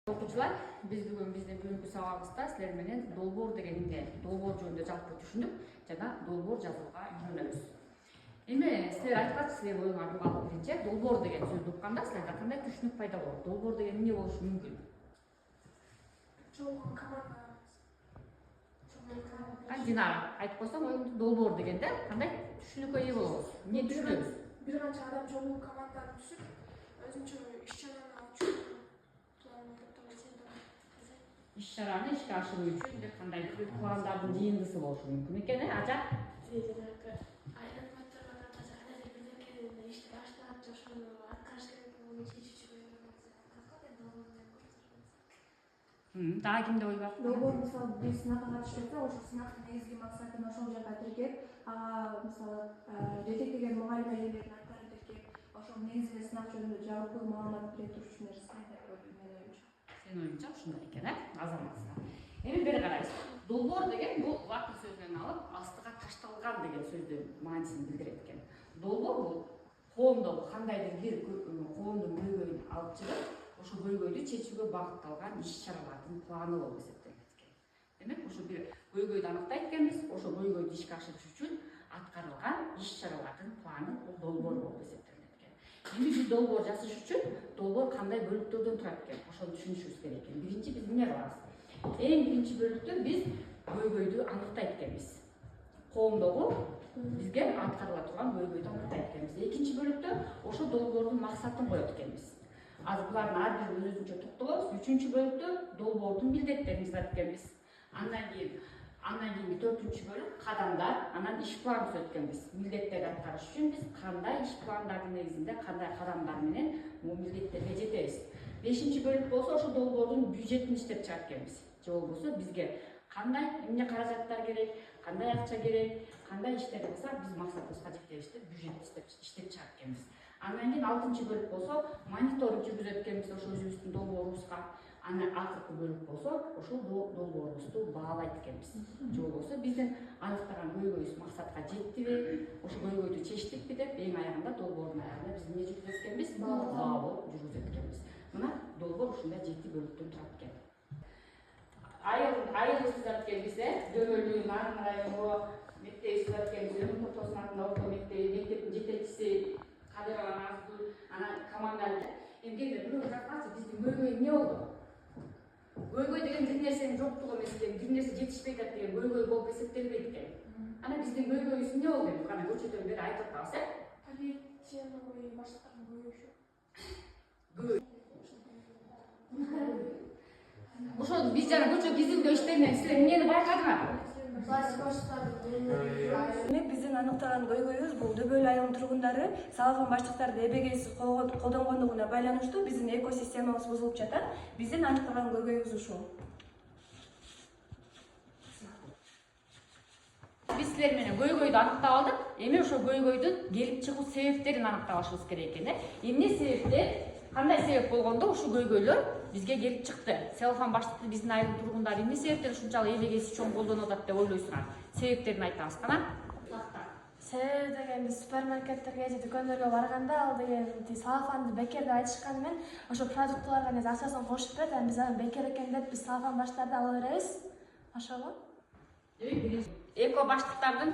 Окуучулар, биз бүгүнкү сабагыбызда силер менен долбоор деген эмне, долбоор жөнүндө жалпы түшүнүп, жана долбоор жазууга үйрөнөбүз. Эми силер айткачы, оюңарга алып биринчи долбоор деген сөздү укканда силерде кандай түшүнүк пайда болот? Долбоор деген эмне болушу мүмкүн? Чоң команда. Жана айтып койсоң, оюңду долбоор дегенде кандай түшүнүккө ээ болобуз? Эмне түшүнөбүз? Бир канча адам чоң команданы түзүп, өзүнчө иш-чараны алып чыгып, иш-чараны ишке ашыруу үчүн бир кандайдыр пландардын жыйындысы болушу мүмкүн экен, ажа? Дагы кимде ой бар? Долбоор мисалы биз сынакка катышып ошол сынактын негизги максатын ошол жака тиркеп, ага мисалы жетектеген мугалим эжелердин аттарын тиркеп, ошол негизинде сынак жөнүндө жалпы маалымат бере турчу нерсе деп менин оюмча. Сенин оюңча ушундай экен, азаматсыздар. Эми бери карайбыз. Долбоор деген бул латын сөзүнөн алып астыга ташталган деген сөздүн маанисин билдирет экен. Долбоор бул коомдогу кандайдыр бир коомдун көйгөйүн алып чыгып, ошол көйгөйдү чечүүгө багытталган иш-чаралардын планы болуп эсептелет экен. Демек, ошо бир көйгөйдү аныктайт экенбиз, ошол көйгөйдү ишке ашырыш үчүн аткарылган иш-чаралардын планы бул долбоор болуп эсептелет экен. Эми биз долбоор жазыш үчүн долбоор кандай бөлүктөрдөн турат экен? Ошону түшүнүшүбүз керек экен. Биринчи биз эмне кылабыз? Эң биринчи бөлүктө биз көйгөйдү аныктайт экенбиз. Коомдогу бизге аткарыла турган көйгөйдү аныктайт экенбиз. Экинчи бөлүктө ошо долбоордун максатын коет экенбиз. Азыр булардын ар бирин өзүнчө токтолобуз. Үчүнчү бөлүктө долбоордун милдеттерин жазат экенбиз. Андан кийинки төртүнчү бөлүк кадамдар, анан иш планын түзөт экенбиз. Милдеттерди аткарыш үчүн биз кандай иш пландардын негизинде кандай кадамдар менен бул милдеттерге жетебиз. Бешинчи бөлүк болсо ошо долбоордун бюджетин иштеп чыгат экенбиз. Же болбосо бизге кандай эмне каражаттар керек, кандай акча керек, кандай иштерди кылсак биз максатыбызга жетебиз деп бюджет иштеп чыгат экенбиз. Андан кийин алтынчы бөлүк болсо мониторинг жүргүзөт экенбиз ошо өзүбүздүн долбоорубузга. Анан акыркы бөлүк болсо ошол долбоорубузду баалайт экенбиз. Же болбосо биздин аныктаган көйгөйүбүз максатка жеттиби, ошо көйгөйдү чечтикпи деп эң аягында долбоордун аягында биз эмне жүргүзөт экенбиз? Баалоо жүргүзөт экенбиз. Мына долбоор ушундай 7 бөлүктөн турат экен. Айыл түзөт экенбиз, дөмөлүү, нарын району, мектеп түзөт экенбиз, Өмүр Токтосун атында орто мектеби, мектептин жетекчиси, Кадырова Назгүл, анан командалар. Эмгенде бирөө жазгачы биздин көйгөй эмне болду? Көйгөй деген бир нерсенин жоктугу эмес экен, бир нерсе жетишпей жатат деген көйгөй болуп эсептелбейт экен. Анан биздин көйгөйүбүз эмне болду? Кана көчөдөн бери айтып атабыз, Полицияны баштыкан көйгөйшү. Ошол биз жана көчө кизилдөө иштеринен силер эмнени байкадыңар? Биздин аныктаган көйгөйүбүз бул Дөбөл айылынын тургундары салган баштыктарды эбегейсиз колдонгондугуна байланыштуу биздин экосистемабыз бузулуп жатат. Биздин аныктаган көйгөйүбүз ушул. Биз силер менен көйгөйдү аныктап алдык. Эми ошо көйгөйдүн келип чыгуу себептерин аныктап алышыбыз керек экен. Эмне себептен, кандай себеп болгондо ушул көйгөйлөр бизге келип чыкты? Селфан баштыкты биздин айылдын тургундары эмне себептен ушунчалык эбегейсиз чоң колдонуп атат деп ойлойсуңар? Себептерин айтабыз, кана? Себеби деген биз супермаркеттерге же дүкөндөргө барганда ал деген салфанды бекер деп айтышканы менен ошо продуктыларга негизи акчасын кошуп берет, анан биз аны бекер экен деп биз салфан баштарды ала беребиз. Ошого. Эко баштыктардын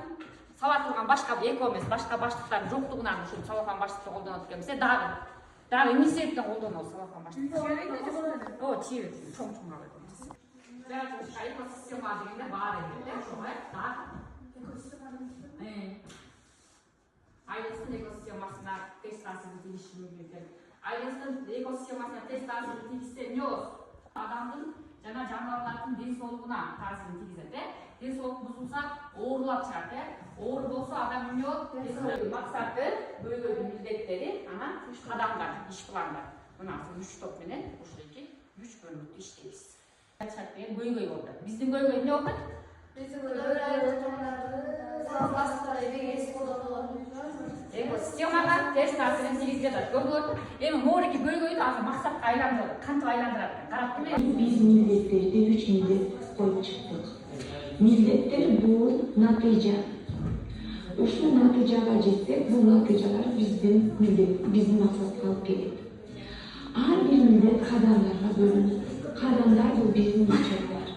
сабатылган башка эко эмес, башка баштыктардын жоктугунан ушул салфан баштыкты колдонот экенбиз. Дагы эмне себептен колдонобуз салфан баштыкты? Чийет, чоң алып. Экосистема дегенде бар экен, ошого, Айылдын экосистемасына тест таасирин тийиши мүмкүн экен. Айылдын экосистемасына тест таасирин тийгизсе эмне болот? Адамдын жана жаныбарлардын ден соолугуна таасирин тийгизет, Ден соолук бузулса, оорулап чыгат, Оор болсо адам эмне болот? Максаты, көйгөйдүн милдеттери, анан кадамдар, иш пландар. Мына 3 топ менен ушул 3 бөлүктү иштейбиз. Чыгат деген көйгөй болду. Биздин көйгөй эмне болду? Биздин көйгөй айыл тургундары салфан эбегейсиз колдонот. Экосистемага терс таасирин тийгизип жатат. Көрдүңөрбү? Эми моореки көйгөйдү азыр максатка айландырат. Кантип айландырат экен? Карап келе. Биз милдеттерди 3 милдет коюп чыктык. Милдеттер бул натыйжа. Ушул натыйжага жетсек, бул натыйжалар биздин максатка алып келет. Ар бир милдет кадамдарга бөлүнөт. Kadınlar bu bizim içerler.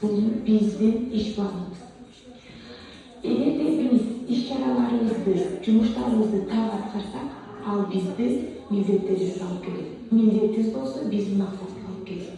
Bu bizim iş bağımız. Eğer de biz işçilerimizi, cumhurlarımızı tavat kırsak, al bizde milletlerimiz alıp gelir. Milletimiz olsa bizim maksatımız alıp gelir.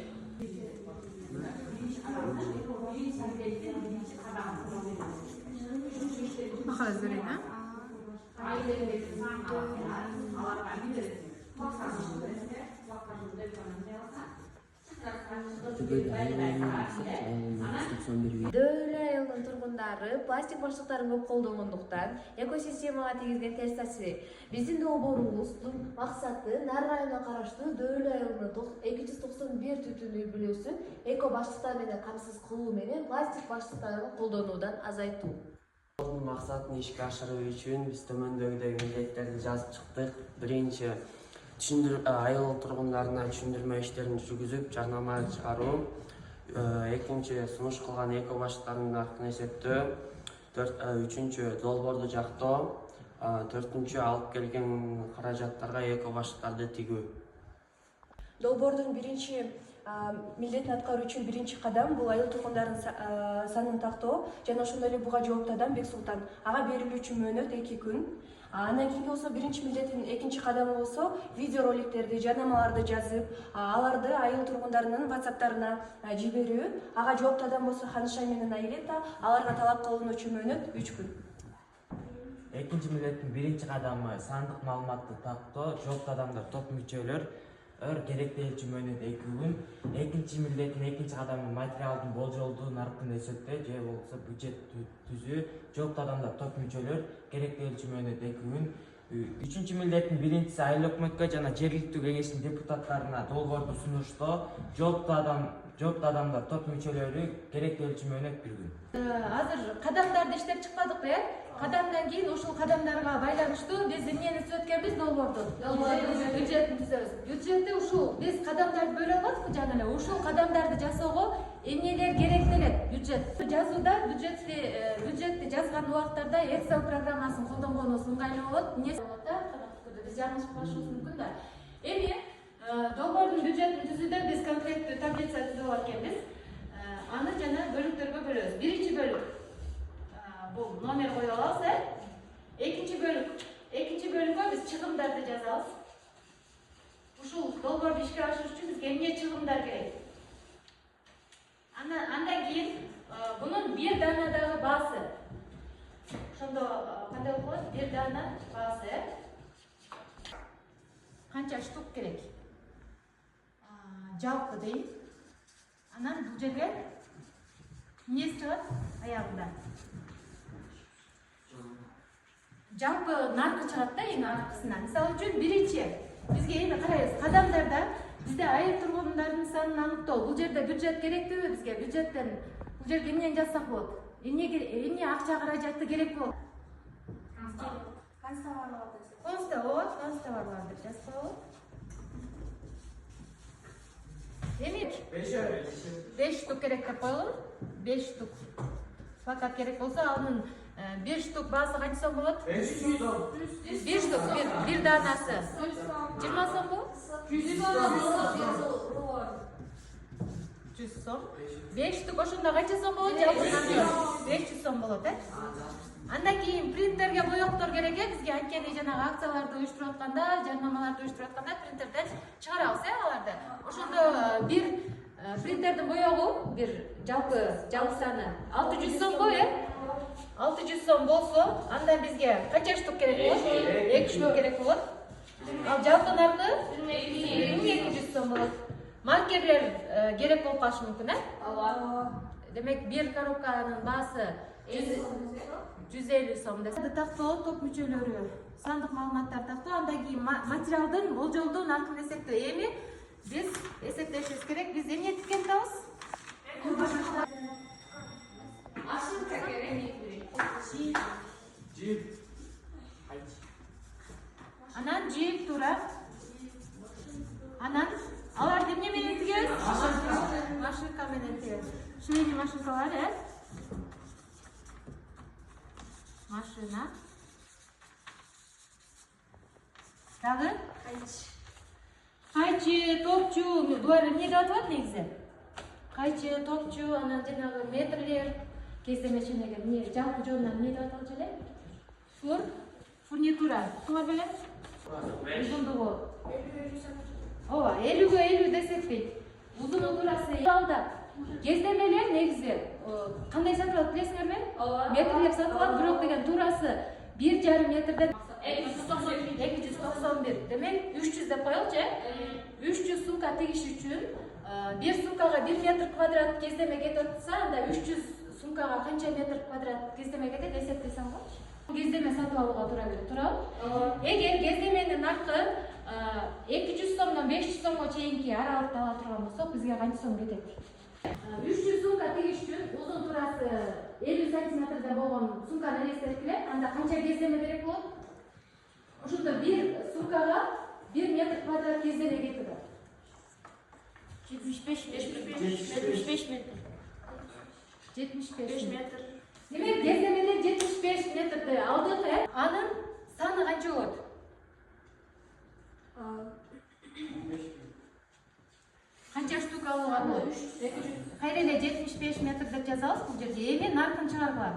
Дөөлө айылдын тургундары пластик баштыктарын көп колдонгондуктан экосистемага тийгизген терс таасири. Биздин долбоорубуздун максаты Нар районуна караштуу Дөөлө айылынын 291 түтүн үй бүлөсүн эко баштыктар менен камсыз кылуу менен пластик баштыктарын колдонуудан азайтуу. Bunun maksatını işe aşırı için biz tömöndögdögi milletlerdi жазып чыктык. Birinci айыл тургундарына түшүндүрмө иштерин жүргүзүп, жарнама чыгаруу. Экинчи сунуш кылган эко баштыктардын наркын эсептөө. Үчүнчү долбоорду жактоо. Төртүнчү алып келген каражаттарга эко баштыктарды тигүү. Долбоордун биринчи милдетин аткаруу үчүн биринчи кадам бул айыл тургундарын санын тактоо жана ошондой эле буга жооптуу адам Бексултан. Ага берилүүчү мөөнөт 2 күн. Андан кийинки болсо биринчи милдеттин экинчи кадамы болсо видео роликтерди, жарнамаларды жазып, аларды айыл тургундарынын WhatsApp'тарына жиберүү. Ага жооптуу адам болсо Ханыша менен Айлета, аларга талап кылынуучу мөөнөт 3 күн. Экинчи милдеттин биринчи кадамы сандык маалыматты тактоо, жооптуу адамдар топ мүчөлөр керектелүүчү мөөнөт 2 күн. Экинчи милдеттин экинчи кадамы материалдын болжолдуу наркын эсептөө же болбосо бюджет түзүү, жооптуу адамдар топ мүчөлөр керектелүүчү мөөнөт 2 күн. Үчүнчү милдеттин биринчиси айыл өкмөткө жана жергиликтүү кеңештин депутаттарына долбоорду сунуштоо, жооптуу адамдар топ мүчөлөрү керектелүүчү мөөнөт 1 күн. Азыр кадамдарды иштеп чыкпадык э? Кадамдан кийин ушул кадамдарга байланыштуу биз эмнени түзүп өткөнбүз? Долбоорду. Бюджетти түзөбүз. Бюджетти ушул биз кадамдарды бөлүп албадыкпы жана эле? Ушул кадамдарды жасоого эмнелер керектелет? Бюджет. Жазууда бюджетти жазган убактарда Excel программасын колдонгонубуз ыңгайлуу болот. Биз жаңылышып калышыбыз мүмкүн да. Эми долбоордун бюджетин түзүүдө биз конкреттүү таблица түзүп алганбыз. Аны жана бөлүктөргө бөлөбүз. Биринчи бөлүк бул номер коюп алабыз, Экинчи бөлүккө биз чыгымдарды жазабыз. Ушул долбоорду ишке ашырыш үчүн бизге эмне чыгымдар керек? Андан кийин бунун бир данадагы баасы. Ошондо кандай болуп калат? Бир дана баасы. Канча штук керек? Жалпы дейм. Анан бул жерге эмнеси чыгат аягында? Жалпы наркы чыгат да, эң аркысынан. Мисалы үчүн биринчи бизге эми карайбыз. Кадамдарда бизде айыл тургундардын санын аныктоо. Бул жерде бюджет керектеби бизге? Бюджеттен бул жерге эмнени жазсак болот? Эмне акча каражаты керек болот? Констоварларды жазса болот. Эми 5 штук керек деп коелу. 5 штук. Факат керек болсо анын 1 штук баасы канча сом болот? 500 сом. 1 штук, бир данасы. 20 сом болот? 100 сом. 5 штук ошондо канча сом болот? 500 сом болот, Андан кийин принтерге боектор керек бизге, анткени жанагы акцияларды уюштуруп атканда, жарнамаларды уюштуруп атканда принтерден чыгарабыз, аларды. Ошондо бир принтердин боегу, бир жалпы саны 600 сомго, 600 сом болсо, андан бизге канча штук керек болот? 2 штук керек болот. Ал жалпы наркы 2200 сом болот. Маркерлер керек болуп калышы мүмкүн, Демек, бир коробканын баасы 150 сом. Тактоо, топ мүчөлөрү, сандык маалыматтар тактоо, андан кийин материалдын болжолдуу наркын эсептөө. Эми биз эсептешибиз керек. Биз эмне тиккен атабыз? Ашынка керек. Жип. Анан жип тура. Анан аларды эмне менен тигебиз? Машинка менен тигебиз. Швейный машинкалар, Машина. Дагы? Кайчы, топчу, булар эмнеге аталат негизи? кайчы, топчу, анан жанагы метрлер, кездемеченеге эмне жалпы жөнүнөн эмне деп аталчу эле? Фурнитура. Туңар беле? Узундугу. Ооба, 50-ге 50 десек дейт. Узуну турасы алда. Кездемелер негизи кандай сатылат билесиңерби? Метрлеп сатылат, бирок деген турасы 1,5 метрден 291. Демек 300 деп коелучу, 300 сумка тигиш үчүн 1 сумкага 1 метр квадрат кездеме кетип атса, анда 300 сумкага канча метр квадрат кездеме кетет эсептесең болчу. Кездеме сатып алууга туура келет, туурабы? Эгер кездеменин наркы 200 сомдон 500 сомго чейинки аралыкта ала турган болсок, бизге канча сом кетет? 300 сумка тигиш үчүн узун турасы 50 сантиметрде болгон сумканы элестеткиле, анда канча кездеме керек болот? Ошондо 1 сумкага 1 метр квадрат кездеме кетет. 75 метр. 75 метр. Демек, кездемелер 75 метрди алдык, анын саны канча болот? Канча штука алууга болот? Кайра эле 75 метр деп жазабыз бул жерде. Эми наркын чыгаргыла.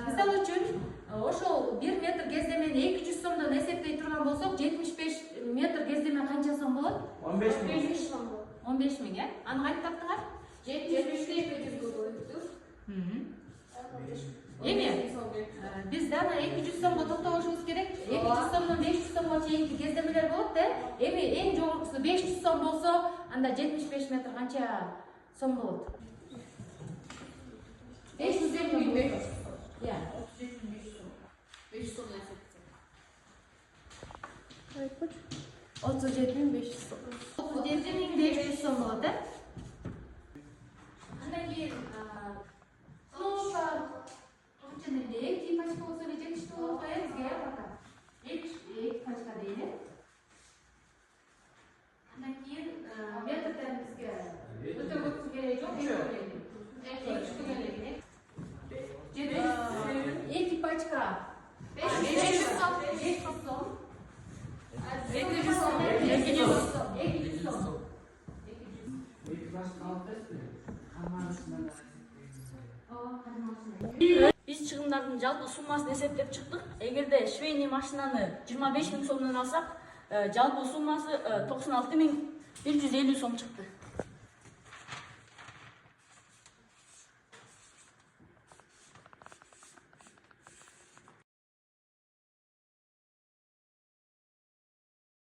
Мисалы үчүн, ошол 1 метр кездемени 200 сомдон эсептей турган болсок, 75 метр кездеме канча сом болот? 15 сом болот. 15 миң, э? Аны кантип таптыңар? 75 Эми, биз дана 200 сомго токтолушубуз керек. 200 сомдон 500 сомго чейинки кездемелер болот, эми эң жогоркусу 500 сом болсо, анда 75 метр канча сом болот? 500 сом. Я, 500 сом эсептесе. 37.500 сом. 37.500 сом болот, э? Андан кийин эки пачка болсо эле жетиштүү болот го, бизге пока. Эки пачка дейли. Андан кийин метрден бизге өтө көп кереги жок. Эки пачка 500 сом. 200 сом. 200 сом. Биз чыгымдардын жалпы суммасын эсептеп чыктык. Эгерде швейный машинаны 25 миң сомдон алсак, жалпы суммасы 96.150 сом чыкты.